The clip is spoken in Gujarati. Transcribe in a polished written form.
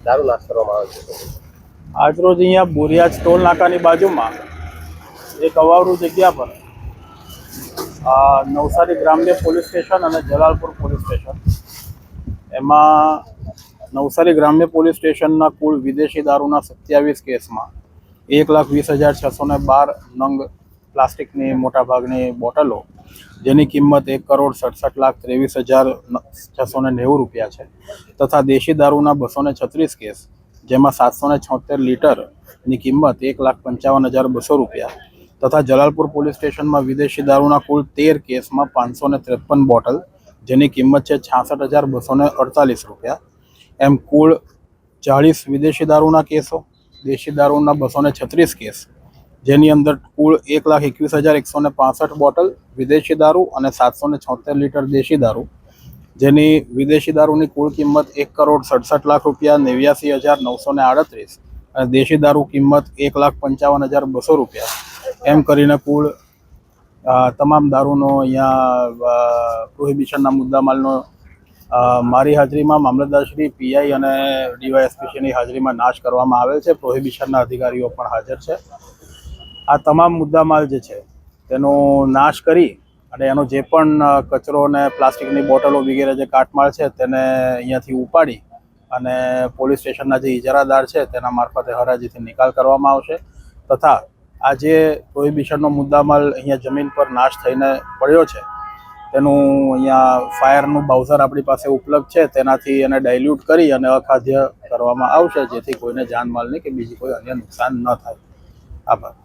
દારૂ નાશ કરવામાં આવે છે? આજરોજ અહીંયા બોરિયાજ ટોલ નાકાની બાજુમાં એક અવાવરૂ જગ્યા પર નવસારી ગ્રામ્ય પોલીસ સ્ટેશન અને જલાલપુર પોલીસ સ્ટેશન, એમાં નવસારી ગ્રામ્ય પોલીસ સ્ટેશનના કુલ વિદેશી દારૂના 27 કેસમાં 1,20,612 નંગ પ્લાસ્ટિકની મોટાભાગની બોટલો, જેની કિંમત 1,67,23,690 રૂપિયા છે, તથા દેશી દારૂના 236 કેસ, જેમાં 776 લીટરની કિંમત 1,55,200 રૂપિયા, તથા જલાલપુર પોલીસ સ્ટેશનમાં વિદેશી દારૂના કુલ 13 કેસમાં 553 બોટલ, જેની કિંમત છે 66,248 રૂપિયા. એમ કુલ 40 વિદેશી દારૂના કેસો, દેશી દારૂના 236 કેસ, જેની અંદર કુલ 1,21,165 બોટલ વિદેશી દારૂ અને 776 લીટર દેશી દારૂ, જેની વિદેશી દારૂની કુલ કિંમત 1,67,00,000 રૂપિયા 89,938 અને દેશી દારૂ કિંમત 1,55,200 રૂપિયા. એમ કરીને કુલ તમામ દારૂનો અહીંયા પ્રોહિબિશનના મુદ્દામાલનો મારી હાજરીમાં મામલતદારશ્રી, પીઆઈ અને ડીવાયએસપીસીની હાજરીમાં નાશ કરવામાં આવેલ છે. પ્રોહિબિશનના અધિકારીઓ પણ હાજર છે. આ તમામ મુદ્દામાલ જે છે તેનો નાશ કરી અને એનો જે પણ કચરો અને પ્લાસ્ટિકની બોટલો વગેરે જે કાટમાળ છે તેને અહીંયાથી ઉપાડી અને પોલીસ સ્ટેશનના જે ઇજારાદાર છે તેના મારફતે હરાજીથી નિકાલ કરવામાં આવશે. તથા આ જે પ્રોહિબિશનનો મુદ્દામાલ અહીંયા જમીન પર નાશ થઈને પડ્યો છે તેનું અહીંયા ફાયરનું બાઉઝર આપણી પાસે ઉપલબ્ધ છે, તેનાથી એને ડાયલ્યુટ કરી અને અખાદ્ય કરવામાં આવશે, જેથી કોઈને જાનમાલની કે બીજી કોઈ અન્ય નુકસાન ન થાય. આભાર.